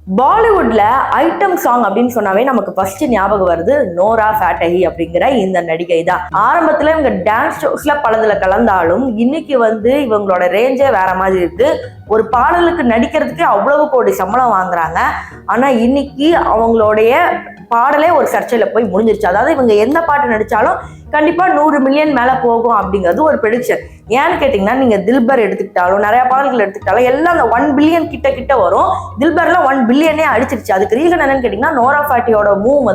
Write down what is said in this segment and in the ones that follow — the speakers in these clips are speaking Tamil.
பாலிவுட்ல ஐட்டம் சாங் அப்படின்னு சொன்னாவே நமக்கு ஃபர்ஸ்ட் ஞாபகம் வருது நோரா ஃபேட்டஹி அப்படிங்கிற இந்த நடிகை தான். ஆரம்பத்துல இவங்க டான்ஸ் ஷோஸ்ல பலதுல கலந்தாலும் இன்னைக்கு இவங்களோட ரேஞ்சே வேற மாதிரி இருக்கு. ஒரு பாடலுக்கு நடிக்கிறதுக்கு அவ்வளவு கோடி சம்பளம் வாங்குறாங்க. ஆனா இன்னைக்கு அவங்களுடைய பாடலே ஒரு சர்ச்சையில போய் முடிஞ்சிருச்சு. அதாவது இவங்க எந்த பாட்டு நடிச்சாலும் கண்டிப்பா 100 மில்லியன் மேல போகும் அப்படிங்கிறது ஒரு ப்ரெடிக்ஷன். ஏன்னு கேட்டீங்கன்னா நீங்க தில்பர் எடுத்துக்கிட்டாலும் நிறைய பாடல்கள் எடுத்துக்கிட்டாலும் எல்லாம் அந்த 1 பில்லியன் கிட்ட வரும். தில்பர்ல 1 பில்லியனே அடிச்சிருச்சு. அதுக்கு ரீசன் என்னன்னு கேட்டீங்கன்னா நோரா ஃபேட்டியோட மூவ்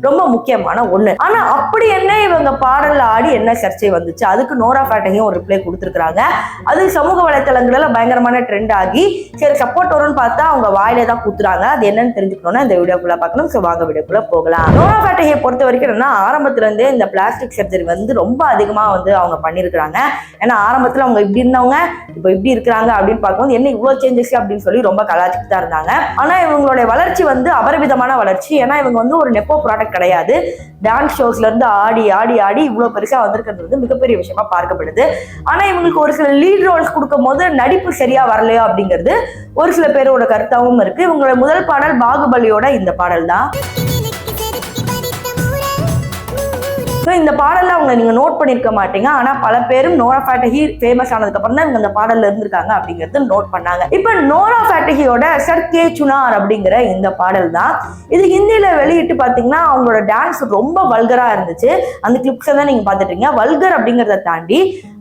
ரொம்ப முக்கியமான ஒண்ணு. ஆனா அப்படி என்ன இவங்க பாடல்ல ஆடி என்ன சர்ச்சை வந்துச்சு, அதுக்கு நோரா ஃபேட்டையும் ஒரு ரிப்ளை கொடுத்துருக்காங்க. அது சமூக வலைத்தளங்கள்ல பயங்கரமான ட்ரெண்ட் ஆகி சரி சப்போர்ட் வரும்னு பார்த்தா அவங்க வாயிலே தான் குத்துறாங்க. அது என்னன்னு தெரிஞ்சுக்கணும்னா இந்த வீடியோக்குள்ள பார்க்கணும். ஸோ வாங்க வீடியோக்குள்ள போகலாம். நோரா ஃபேட்டையை பொறுத்த வரைக்கும் என்னன்னா ஆரம்பத்துல இருந்தே இந்த பிளாஸ்டிக் சர்ஜரி ரொம்ப அதிகமா அவங்க பண்ணிருக்காங்க. ஏன்னா ஆரம்பத்துல அவங்க இப்படி இருந்தவங்க இப்போ இப்படி இருக்கிறாங்க அப்படின்னு பார்க்கும்போது என்ன இவ்வளவு சேஞ்சஸ் அப்படின்னு சொல்லி ரொம்ப கலாச்சிட்டு தான் இருந்தாங்க. ஆனா இவங்களுடைய வளர்ச்சி அபரிவிதமான வளர்ச்சி. ஏன்னா இவங்க ஒரு நெப்போ ப்ராடக்ட் கிடையாது. டான்ஸ் ஷோஸ்ல இருந்து ஆடி ஆடி ஆடி இவ்வளவு பெருசா வந்திருக்கிறது மிகப்பெரிய விஷயமா பார்க்கப்படுது. ஆனா இவங்களுக்கு ஒரு சில லீட் ரோல்ஸ் கொடுக்கும் போது நடிப்பு சரியா வரலையோ அப்படிங்கிறது ஒரு சில பேரோட கருத்தாவும் இருக்கு. இவங்களோட முதல் பாடல் பாகுபலியோட இந்த பாடல் தான். இந்த பாடல்ல அவங்க நீங்க நோட் பண்ணிருக்க மாட்டீங்க. ஆனா பல பேரும் நோரா ஃபேட்டஹி ஃபேமஸ் ஆனதுக்கு அப்புறம் தான் இவங்க இந்த பாடல்ல இருந்திருக்காங்க அப்படிங்கறது நோட் பண்ணாங்க. இப்ப நோரா ஃபேட்டஹியோட சர் கே சுனார் அப்படிங்கிற இந்த பாடல் தான். இது ஹிந்தியில வெளியிட்டு பாத்தீங்கன்னா அவங்களோட டான்ஸ் ரொம்ப வல்கரா இருந்துச்சு. அந்த கிளிப்ஸ் தான் நீங்க பாத்துட்டீங்க. வல்கர் அப்படிங்கறத தாண்டி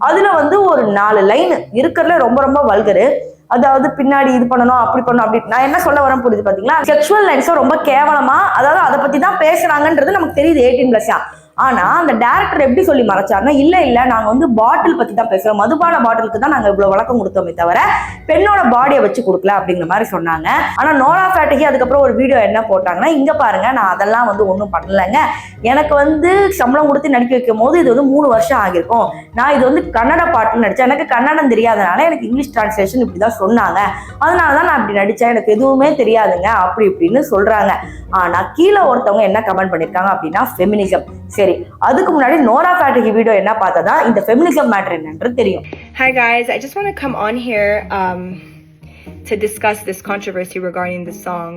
அதுல ஒரு 4 லைன் இருக்கிறதுல ரொம்ப ரொம்ப வல்கரு. அதாவது பின்னாடி இது பண்ணணும் அப்படி பண்ணணும் அப்படி. நான் என்ன சொல்ல வரேன் புரியுது பாத்தீங்களா? செக்ஷுவல் லைன்ஸும் ரொம்ப கேவலமா, அதாவது அதை பத்தி தான் பேசுறாங்கன்றது நமக்கு தெரியுது 18+. ஆனா அந்த டைரக்டர் எப்படி சொல்லி மறைச்சாருன்னா இல்ல நாங்க பாட்டில் பத்தி தான் பேசுறோம், மதுபான பாட்டிலுக்கு தான் நாங்க இவ்வளவு வழக்கம் கொடுத்தோமே தவிர பெண்ணோட பாடியை வச்சு கொடுக்கல அப்படிங்கிற மாதிரி சொன்னாங்க. ஆனா நோரா ஃபேட்டஹி அதுக்கப்புறம் ஒரு வீடியோ என்ன போட்டாங்கன்னா இங்க பாருங்க நான் அதெல்லாம் ஒன்றும் பண்ணலைங்க. எனக்கு சம்பளம் கொடுத்து நடிக்க வைக்கும் போது இது 3 வருஷம் ஆகிருக்கும். நான் இது கன்னட பாட்டுன்னு நடிச்சேன். எனக்கு கன்னடம் தெரியாதனால எனக்கு இங்கிலீஷ் டிரான்ஸ்லேஷன் இப்படிதான் சொன்னாங்க. அதனாலதான் நான் அப்படி நடிச்சேன். எனக்கு எதுவுமே தெரியாதுங்க அப்படி இப்படின்னு சொல்றாங்க. ஆனா கீழே ஒருத்தவங்க என்ன கமெண்ட் பண்ணிருக்காங்க அப்படின்னா ஃபெமினிசம். சரி அதுக்கு முன்னாடி நோரா ஃபேட்டஹி வீடியோ என்ன பார்த்தா இந்த ஃபெமினிசம் மேட்டர் என்னன்றது தெரியும். Hi guys, I just want to come on here to discuss this controversy regarding the song.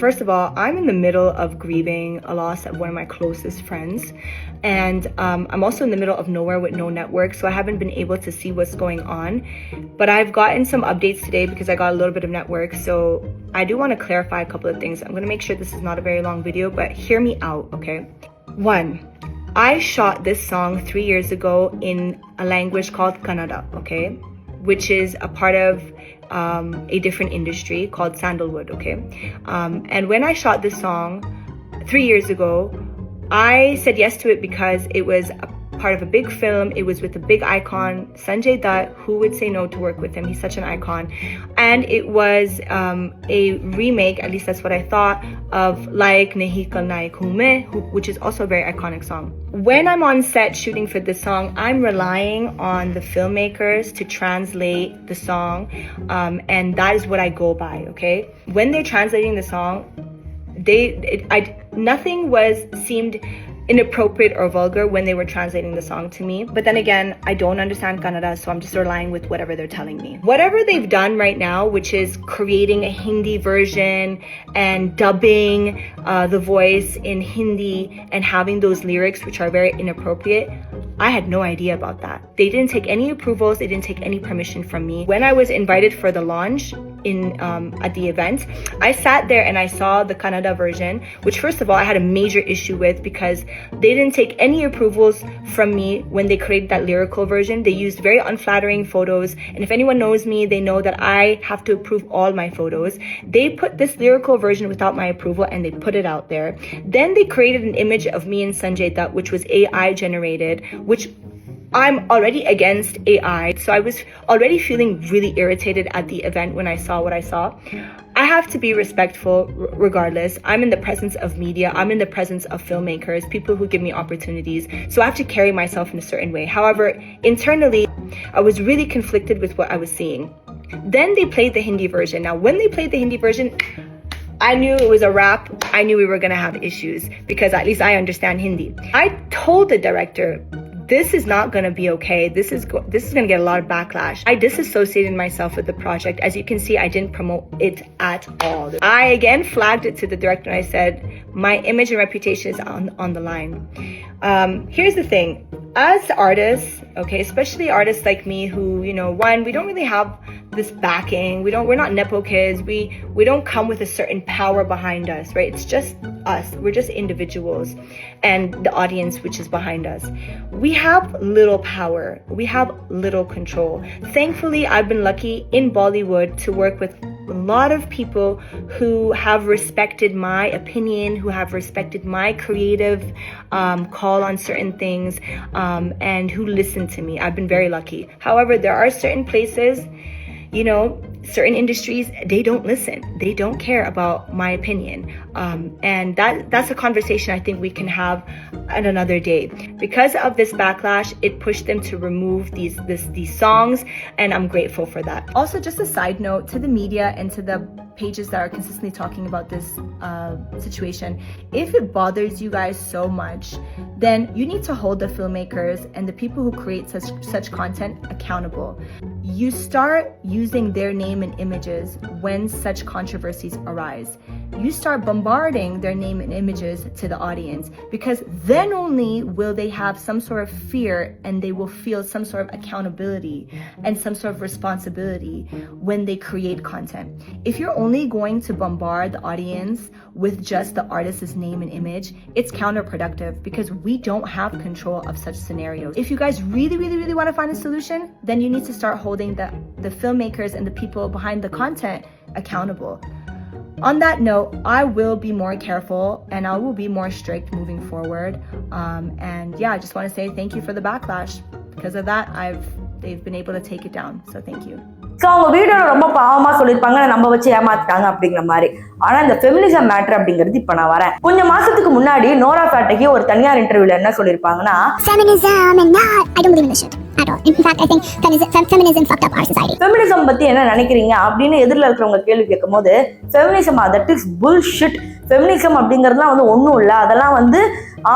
First of all, I'm in the middle of grieving a loss of one of my closest friends, and I'm also in the middle of nowhere with no network, so I haven't been able to see what's going on. But I've gotten some updates today because I got a little bit of network, so I do want to clarify a couple of things. I'm going to make sure this is not a very long video, but hear me out, okay? 1, I shot this song 3 years ago in a language called Kannada, okay? Which is a part of a different industry called sandalwood, okay? And when I shot this song 3 years ago, I said yes to it because it was a part of a big film. It was with a big icon, Sanjay Dutt. Who would say no to work with him? He's such an icon. And it was a remake, at least that's what I thought, of Like Nahi Kal Naik Hu Main, which is also a very iconic song. When I'm on set shooting for this song, I'm relying on the filmmakers to translate the song, and that is what I go by, okay? When they're translating the song, nothing seemed inappropriate or vulgar when they were translating the song to me. But then again, I don't understand Kannada, so I'm just relying with whatever they're telling me. Whatever they've done right now, which is creating a Hindi version and dubbing the voice in Hindi and having those lyrics which are very inappropriate, I had no idea about that. They didn't take any approvals, they didn't take any permission from me. When I was invited for the launch at the event, I sat there and I saw the Kannada version, which first of all I had a major issue with because they didn't take any approvals from me when they created that lyrical version. They used very unflattering photos, and if anyone knows me, they know that I have to approve all my photos. They put this lyrical version without my approval and they put it out there. Then they created an image of me and Sanjay Dutt, which was AI generated, which I'm already against AI, so I was already feeling really irritated at the event when I saw what I saw. I have to be respectful regardless. I'm in the presence of media, I'm in the presence of filmmakers, people who give me opportunities, so I have to carry myself in a certain way. However, internally, I was really conflicted with what I was seeing. Then they played the Hindi version. Now, when they played the Hindi version, I knew it was a wrap. I knew we were gonna have issues because at least I understand Hindi. I told the director, this is not going to be okay. This is going to get a lot of backlash. I disassociated myself with the project. As you can see, I didn't promote it at all. I again flagged it to the director and I said, my image and reputation is on the line. Here's the thing. As artists, okay, especially artists like me who, you know, one, we don't really have this backing. We're not Nepo kids. We don't come with a certain power behind us, right? It's just us. We're just individuals and the audience which is behind us. We have little power. We have little control. Thankfully, I've been lucky in Bollywood to work with a lot of people who have respected my opinion, who have respected my creative call on certain things, and who listen to me. I've been very lucky. However, there are certain places, you know, certain industries, they don't listen. They don't care about my opinion. And that's a conversation I think we can have at another day. Because of this backlash, it pushed them to remove these songs, and I'm grateful for that. Also, just a side note to the media and to the pages that are consistently talking about this situation, if it bothers you guys so much, then you need to hold the filmmakers and the people who create such content accountable. You start using their name and images when such controversies arise. You start bombarding their name and images to the audience, because then only will they have some sort of fear and they will feel some sort of accountability and some sort of responsibility when they create content. If you're only going to bombard the audience with just the artist's name and image, it's counterproductive because we don't have control of such scenarios. If you guys really, really, really want to find a solution, then you need to start holding the filmmakers and the people behind the content accountable. On that note, I will be more careful and I will be more strict moving forward. And yeah, I just want to say thank you for the backlash. Because of that, they've been able to take it down. So thank you. So அவங்க வீடியோவில் ரொம்ப பாவமாக சொல்லியிருப்பாங்க, நம்ம வச்சு ஏமாத்திட்டாங்க அப்படிங்கிற மாதிரி. ஆனால் இந்த ஃபெமினிசம் மேட்டர் அப்படிங்கிறது இப்போ நான் வரேன். கொஞ்சம் மாசத்துக்கு முன்னாடி நோரா ஃபேட்டகி ஒரு தனியார் இன்டர்வியூல என்ன சொல்லியிருப்பாங்கன்னா, feminism and not, I don't believe in this shit at all. In fact, I think feminism fucked up our society. Feminism பத்தி என்ன நினைக்கிறீங்க அப்படின்னு எதிரில் இருக்கிறவங்க கேள்வி கேட்கும் போது, feminism that is bullshit. Feminism அப்படிங்கிறதுலாம் வந்து ஒன்றும் இல்லை, அதெல்லாம் வந்து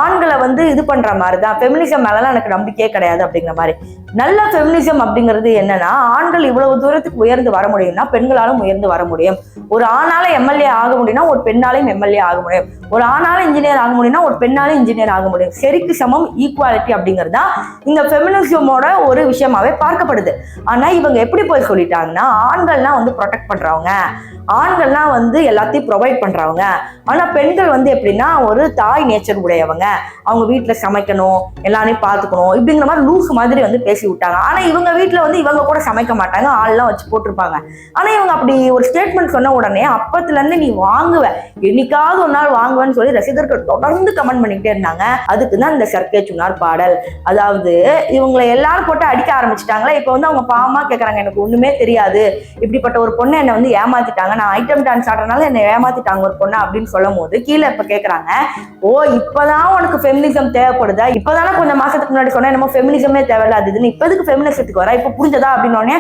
ஆண்களை வந்து இது பண்ற மாதிரி தான். ஃபெமினிசம் மேலலாம் எனக்கு நம்பிக்கையே கிடையாது அப்படிங்கிற மாதிரி. நல்ல ஃபெமினிசம் அப்படிங்கிறது என்னன்னா, ஆண்கள் இவ்வளவு தூரத்துக்கு உயர்ந்து வர முடியும்னா பெண்களாலும் உயர்ந்து வர முடியும். ஒரு ஆணால எம்எல்ஏ ஆக முடியும்னா ஒரு பெண்ணாலையும் எம்எல்ஏ ஆக முடியும். ஒரு ஆணால இன்ஜினியர் ஆக முடியும்னா ஒரு பெண்ணாலும் இன்ஜினியர் ஆக முடியும். சரிக்கு சமம், ஈக்குவாலிட்டி அப்படிங்கிறது தான் இந்த ஃபெமினிசமோட ஒரு விஷயமாவே பார்க்கப்படுது. ஆனா இவங்க எப்படி போய் சொல்லிட்டாங்கன்னா, ஆண்கள்லாம் வந்து ப்ரொடெக்ட் பண்றவங்க, ஆண்கள்லாம் வந்து எல்லாத்தையும் ப்ரொவைட் பண்றவங்க, ஆனா பெண்கள் வந்து எப்படின்னா ஒரு தாய் நேச்சர் உடையவங்க, அவங்க வீட்டுல சமைக்கணும், எல்லாரையும் பார்த்துக்கணும், இப்படிங்கிற மாதிரி லூஸ் மாதிரி வந்து பேசி விட்டாங்க. ஆனா இவங்க வீட்டுல வந்து இவங்க கூட சமைக்க மாட்டாங்க, ஆள்லாம் வச்சு போட்டிருப்பாங்க. ஆனா இவங்க அப்படி ஒரு ஸ்டேட்மெண்ட் சொன்ன உடனே அப்பத்துல இருந்து நீ வாங்குவ, என்னைக்காவது ஒரு நாள் வாங்குவேன்னு சொல்லி ரசிகர்கள் தொடர்ந்து கமெண்ட் பண்ணிக்கிட்டே இருந்தாங்க. அதுக்கு தான் இந்த சர்க்கே சுனார் பாடல். அதாவது இவங்களை எல்லாரும் போட்டு அடிக்க ஆரம்பிச்சுட்டாங்களா. இப்ப வந்து அவங்க பாவமா கேட்கறாங்க, எனக்கு ஒண்ணுமே தெரியாது, இப்படிப்பட்ட ஒரு பொண்ணை என்னை வந்து ஏமாத்திட்டாங்க, நான் ஐட்டம் டான்ஸ் ஆடுறதுனால என்னை ஏமாத்திட்டாங்க ஒரு பொண்ணு அப்படின்னு சொல்லும் போது கீழே இப்ப கேக்குறாங்க, ஓ இப்பதான் உனக்கு ஃபெமினிசம் தேவைப்படுதா, இப்பதானே கொஞ்சம் மாசத்துக்கு முன்னாடி சொன்னா என்னமோ ஃபெமினிசமே தேவையில்ல அது இதுன்னு, இப்ப எதுக்கு ஃபெமினிசத்துக்கு வர, இப்ப புரிஞ்சதா அப்படின்னு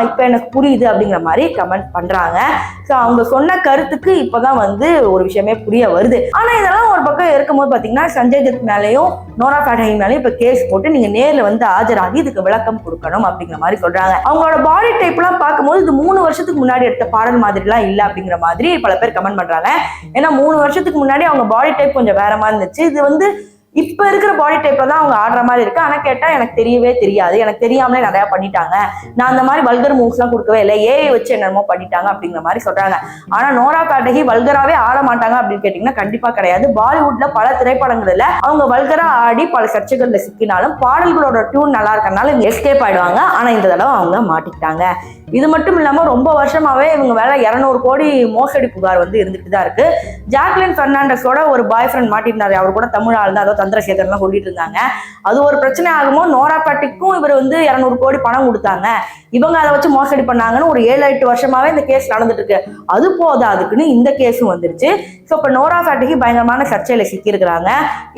இப்ப எனக்கு புரியுது அப்படிங்கிற மாதிரி கமெண்ட் பண்றாங்க. ஸோ அவங்க சொன்ன கருத்துக்கு இப்பதான் வந்து ஒரு விஷயமே புரிய வருது. ஆனா இதெல்லாம் ஒரு பக்கம் இருக்கும்போது பாத்தீங்கன்னா, சஞ்சய் தத் மேலேயும் நோரா ஃபேட்டகி மேலேயும் இப்ப கேஸ் போட்டு நீங்க நேர்ல வந்து ஆஜராகி இதுக்கு விளக்கம் கொடுக்கணும் அப்படிங்கிற மாதிரி சொல்றாங்க. அவங்களோட பாடி டைப் எல்லாம் பார்க்கும்போது இது 3 வருஷத்துக்கு முன்னாடி எடுத்த பாடல் மாதிரி எல்லாம் இல்ல அப்படிங்கிற மாதிரி பல பேர் கமெண்ட் பண்றாங்க. ஏன்னா 3 வருஷத்துக்கு முன்னாடி அவங்க பாடி டைப் கொஞ்சம் வேற மாதிரி இருந்துச்சு. இது வந்து இப்ப இருக்கிற பாடி டைப்ல தான் அவங்க ஆடுற மாதிரி இருக்கு. ஆனா கேட்டா எனக்கு தெரியவே தெரியாது, எனக்கு தெரியாமலே நிறைய பண்ணிட்டாங்க, நான் அந்த மாதிரி வல்கர் மூவ்ஸ் எல்லாம் கொடுக்கவே இல்லை, ஏஐ வச்சு என்னமோ பண்ணிட்டாங்க அப்படிங்கிற மாதிரி சொல்றாங்க. ஆனா நோரா ஃபேட்டகி வல்கராவே ஆட மாட்டாங்க அப்படின்னு கேட்டீங்கன்னா கண்டிப்பா கிடையாது. பாலிவுட்ல பல திரைப்படங்கள்ல அவங்க வல்கரா ஆடி பல சர்ச்சைகள்ல சிக்கினாலும் பாடல்களோட டியூன் நல்லா இருக்கறனால எஸ்கேப் ஆயிடுவாங்க. ஆனா இந்த தடவை அவங்க மாட்டிக்கிட்டாங்க. இது மட்டும் இல்லாம ரொம்ப வருஷமாவே இவங்க வேலை 200 கோடி மோசடி புகார் வந்து இருந்துட்டு தான் இருக்கு. ஜாக்லின் பெர்னாண்டஸோட ஒரு பாய் ஃப்ரெண்ட் மாட்டிருந்தாரு, அவர் கூட தமிழ் ஆள் தான், அதோ சந்திரசேகர்லாம் சொல்லிட்டு இருந்தாங்க. அது ஒரு பிரச்சனை ஆகுமோ, நோரா ஃபேட்டகிக்கும் இவர் வந்து 200 கோடி பணம் கொடுத்தாங்க, இவங்க அதை வச்சு மோசடி பண்ணாங்கன்னு ஒரு 7-8 வருஷமாவே இந்த கேஸ் நடந்துட்டு இருக்கு. அது போதாதுக்குன்னு இந்த கேஸும் வந்துருச்சு. ஸோ இப்போ நோரா ஃபேட்டகி பயங்கரமான சர்ச்சையில சிக்கியிருக்கிறாங்க.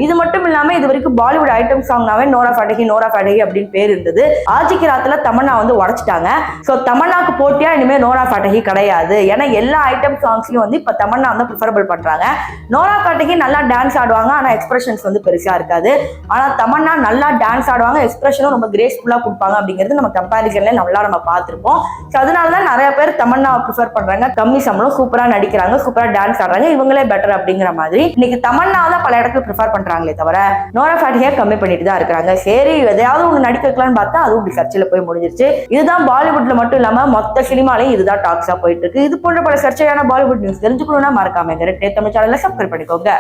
இது மட்டும் இல்லாம இது வரைக்கும் பாலிவுட் ஐட்டம் சாங்னாவே நோரா ஃபேட்டகி அப்படின்னு பேர் இருந்தது. ஆஜிக்கு ராத்துல தமன்னா வந்து உடைச்சிட்டாங்க. ஸோ தமன்னா தமன்னாக்கு போட்டியா இனிமே நோரா ஃபேட்டஹி கிடையாது. ஏன்னா எல்லா ஐட்டம் சாங்ஸ்லயும் வந்து இப்ப தமன்னா வந்து ப்ரிஃபரபிள் பண்றாங்க. நோரா ஃபேட்டஹி நல்லா டான்ஸ் ஆடுவாங்க, ஆனா எக்ஸ்பிரஷன்ஸ் வந்து பெருசா இருக்காது. ஆனா தமன்னா நல்லா டான்ஸ் ஆடுவாங்க, எக்ஸ்பிரஷனும் ரொம்ப கிரேஸ்ஃபுல்லா கொடுப்பாங்க அப்படிங்கிறது நம்ம கம்பேரிசன்ல நம்ம பார்த்திருப்போம். ஸோ அதனாலதான் நிறைய பேர் தமன்னாவை ப்ரிஃபர் பண்றாங்க. கம்மி சம்பளம், சூப்பரா நடிக்கிறாங்க, சூப்பரா டான்ஸ் ஆடுறாங்க, இவங்களே பெட்டர் அப்படிங்கிற மாதிரி இன்னைக்கு தமன்னா தான் பல இடத்துல ப்ரிஃபர் பண்றாங்களே தவிர நோரா ஃபேட்டஹியை கம்மி பண்ணிட்டு தான் இருக்காங்க. சரி எதையாவது ஒன்று நடிக்க வைக்கலாம்னு பார்த்தா அதுவும் இப்படி சர்ச்சையில போய் முடிஞ்சிருச்சு. இதுதான் பாலிவுட்ல மட்டும் இல்லாம மொத்த சினிமாலையும் இதுதான் டாக்ஸா போயிட்டு இருக்கு. இது போன்ற பல சர்ச்சையான பாலிவுட் நியூஸ் தெரிஞ்சுக்கணும்னா மறக்காம ரெட் தமிழ் சேனலை சப்ஸ்கிரைப் பண்ணிக்கோங்க.